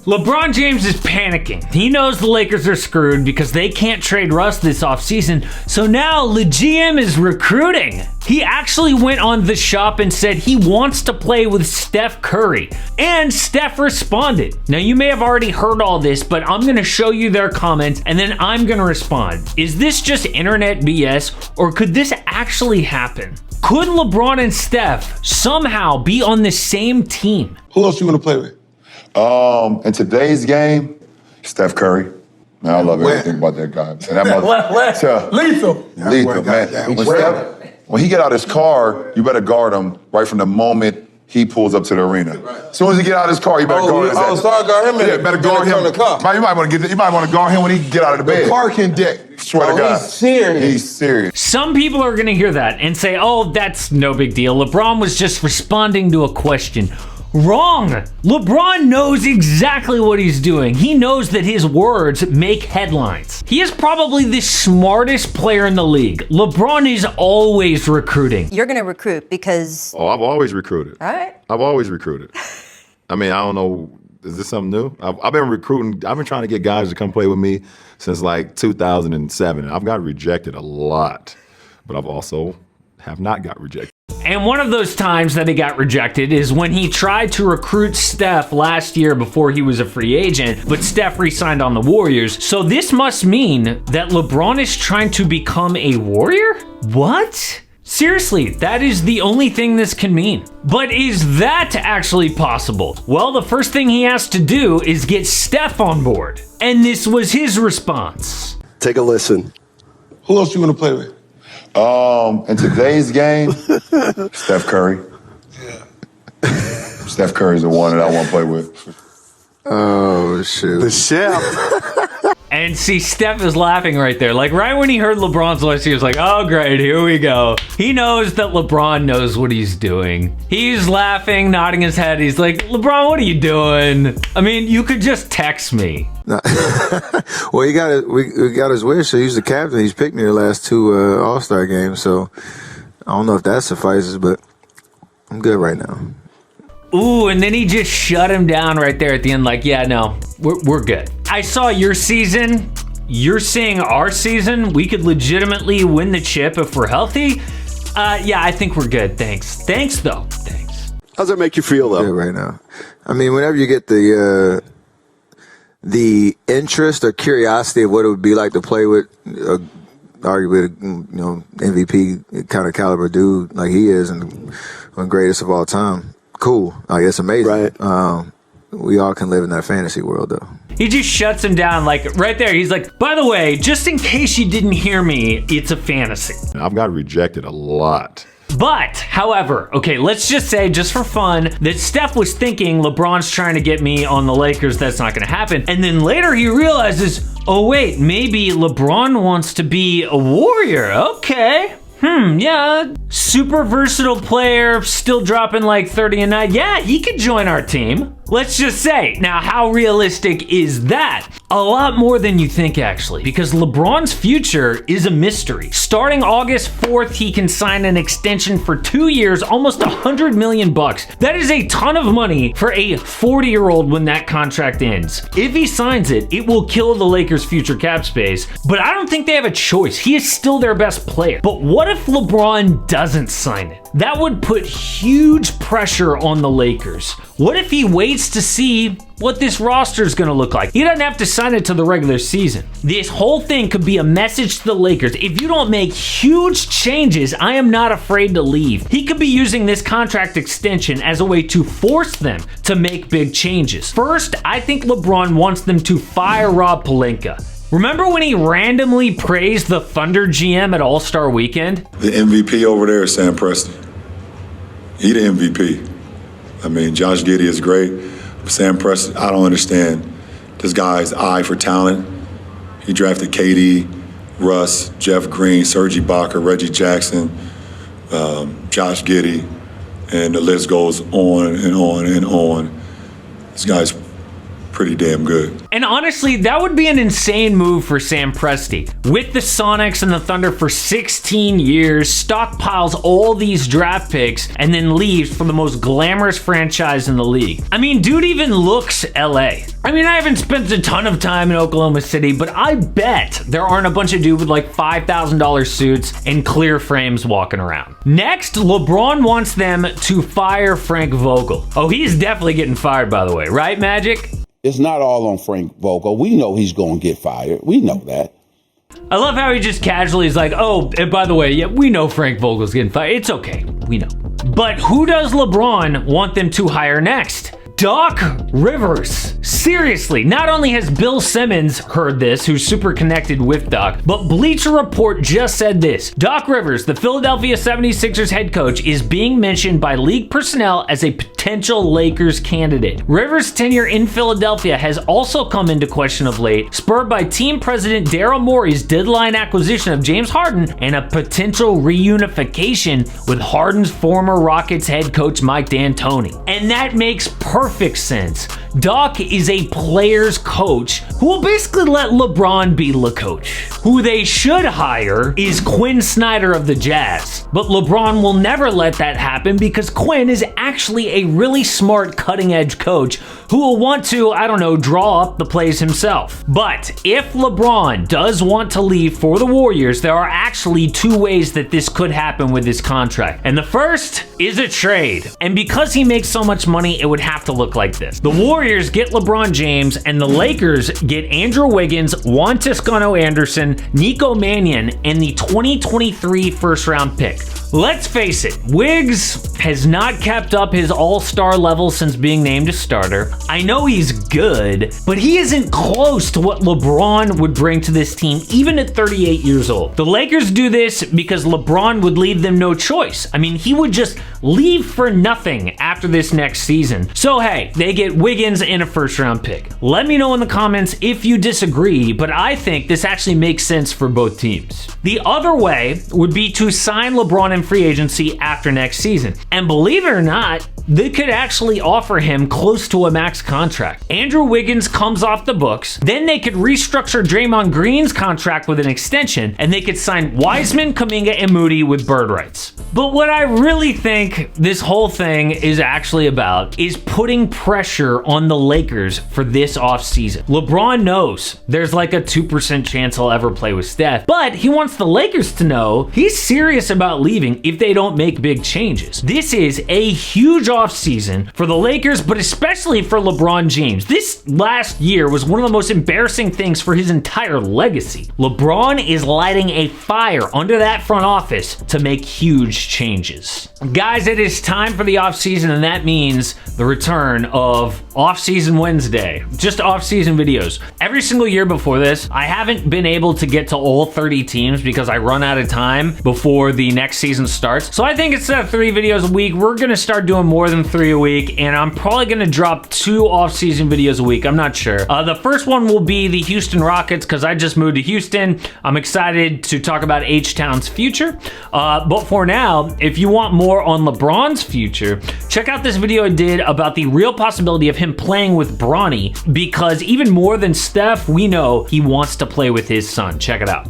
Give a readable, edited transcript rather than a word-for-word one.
LeBron James is panicking. He knows the Lakers are screwed because they can't trade Russ this offseason, so now the GM is recruiting. He actually went on The Shop and said he wants to play with Steph Curry, and Steph responded. Now, you may have already heard all this, but I'm going to show you their comments, and then I'm going to respond. Is this just internet BS, or could this actually happen? Could LeBron and Steph somehow be on the same team? Who else you want to play with? In today's game, Steph Curry. Man, I love everything about that guy. Lethal. Lethal, man. When he get out his car, you better guard him right from the moment he pulls up to the arena. As soon as he get out of his car, you better guard him. Oh, start guard him. Yeah, better guard him. You might want to guard him when he get out of the bed. The parking deck. Swear to God. He's serious. He's serious. Some people are going to hear that and say, oh, that's no big deal. LeBron was just responding to a question. Wrong. LeBron knows exactly what he's doing. He knows that his words make headlines. He is probably the smartest player in the league. LeBron is always recruiting. You're going to recruit because... Oh, I've always recruited. All right. I've always recruited. I mean, I don't know. Is this something new? I've been recruiting. I've been trying to get guys to come play with me since like 2007. I've got rejected a lot, but I've also have not got rejected. And one of those times that he got rejected is when he tried to recruit Steph last year before he was a free agent, but Steph re-signed on the Warriors. So this must mean that LeBron is trying to become a Warrior? What? Seriously, that is the only thing this can mean. But is that actually possible? Well, the first thing he has to do is get Steph on board. And this was his response. Take a listen. Who else you want to play with? In today's game, Steph Curry. Yeah. Steph Curry's the one that I want to play with. Oh, shoot. The chef. And see, Steph is laughing right there. Like right when he heard LeBron's voice, he was like, oh great, here we go. He knows that LeBron knows what he's doing. He's laughing, nodding his head. He's like, LeBron, what are you doing? I mean, you could just text me. Well, we got his wish, so he's the captain. He's picked me the last two All-Star games, so I don't know if that suffices, but I'm good right now. Ooh, and then he just shut him down right there at the end, like, yeah, no, we're good. I saw your season. You're seeing our season. We could legitimately win the chip if we're healthy. Yeah, I think we're good. Thanks. Thanks, though. Thanks. How's that make you feel, though? Good right now. I mean, whenever you get the interest or curiosity of what it would be like to play with arguably, MVP kind of caliber dude like he is and one greatest of all time. Cool. Like, it's amazing. Right. We all can live in that fantasy world, though. He just shuts him down, like, right there. He's like, by the way, just in case you didn't hear me, it's a fantasy. I've got rejected a lot. But, however, okay, let's just say, just for fun, that Steph was thinking LeBron's trying to get me on the Lakers. That's not going to happen. And then later he realizes, oh, wait, maybe LeBron wants to be a Warrior. Okay. Yeah, super versatile player, still dropping like 30 a night. Yeah, he could join our team. Let's just say, now how realistic is that? A lot more than you think, actually, because LeBron's future is a mystery. Starting August 4th, he can sign an extension for 2 years, almost $100 million. That is a ton of money for a 40-year-old when that contract ends. If he signs it, it will kill the Lakers' future cap space, but I don't think they have a choice. He is still their best player. But what if LeBron doesn't sign it? That would put huge pressure on the Lakers. What if he waits to see what this roster is going to look like? He doesn't have to sign it to the regular season. This whole thing could be a message to the Lakers. If you don't make huge changes, I am not afraid to leave. He could be using this contract extension as a way to force them to make big changes. First, I think LeBron wants them to fire Rob Pelinka. Remember when he randomly praised the Thunder GM at All-Star Weekend? The MVP over there is Sam Preston. He the MVP. I mean, Josh Giddey is great. Sam Preston, I don't understand this guy's eye for talent. He drafted KD, Russ, Jeff Green, Serge Ibaka, Reggie Jackson, Josh Giddey, and the list goes on and on and on. This guy's pretty damn good. And honestly, that would be an insane move for Sam Presti. With the Sonics and the Thunder for 16 years, stockpiles all these draft picks, and then leaves for the most glamorous franchise in the league. I mean, dude even looks LA. I mean, I haven't spent a ton of time in Oklahoma City, but I bet there aren't a bunch of dudes with like $5,000 suits and clear frames walking around. Next, LeBron wants them to fire Frank Vogel. Oh, he's definitely getting fired, by the way, right, Magic? It's not all on Frank Vogel. We know he's going to get fired. We know that. I love how he just casually is like, oh, and by the way, yeah, we know Frank Vogel's getting fired. It's okay. We know. But who does LeBron want them to hire next? Doc Rivers. Seriously, not only has Bill Simmons heard this, who's super connected with Doc, but Bleacher Report just said this. Doc Rivers, the Philadelphia 76ers head coach, is being mentioned by league personnel as a potential Lakers candidate. Rivers' tenure in Philadelphia has also come into question of late, spurred by team president Daryl Morey's deadline acquisition of James Harden and a potential reunification with Harden's former Rockets head coach Mike D'Antoni. And that makes perfect sense. Doc is a player's coach who will basically let LeBron be the coach. Who they should hire is Quinn Snyder of the Jazz. But LeBron will never let that happen because Quinn is actually a really smart cutting-edge coach who will want to, I don't know, draw up the plays himself. But if LeBron does want to leave for the Warriors, there are actually two ways that this could happen with his contract. And the first is a trade. And because he makes so much money, it would have to look like this. The Warriors get LeBron James and the Lakers get Andrew Wiggins, Juan Toscano-Anderson, Nico Mannion, and the 2023 first-round pick. Let's face it, Wiggs has not kept up his all-star level since being named a starter. I know he's good, but he isn't close to what LeBron would bring to this team, even at 38 years old. The Lakers do this because LeBron would leave them no choice. I mean, he would just leave for nothing after this next season. So hey, they get Wiggins and a first-round pick. Let me know in the comments if you disagree, but I think this actually makes sense for both teams. The other way would be to sign LeBron in free agency after next season. And believe it or not, they could actually offer him close to a max contract. Andrew Wiggins comes off the books, then they could restructure Draymond Green's contract with an extension, and they could sign Wiseman, Kuminga, and Moody with bird rights. But what I really think this whole thing is actually about is putting pressure on the Lakers for this offseason. LeBron knows there's like a 2% chance he'll ever play with Steph, but he wants the Lakers to know he's serious about leaving if they don't make big changes. This is a huge offseason for the Lakers, but especially for LeBron James. This last year was one of the most embarrassing things for his entire legacy. LeBron is lighting a fire under that front office to make huge changes. Guys, it is time for the offseason, and that means the return of Offseason Wednesday. Just offseason videos. Every single year before this, I haven't been able to get to all 30 teams because I run out of time before the next season starts. So I think instead of 3 videos a week, we're gonna start doing more than 3 a week, and I'm probably gonna drop 2 off-season videos a week. I'm not sure. The first one will be the Houston Rockets because I just moved to Houston. I'm excited to talk about H-Town's future. But for now, if you want more on LeBron's future, check out this video I did about the real possibility of him playing with Bronny, because even more than Steph, we know he wants to play with his son. Check it out.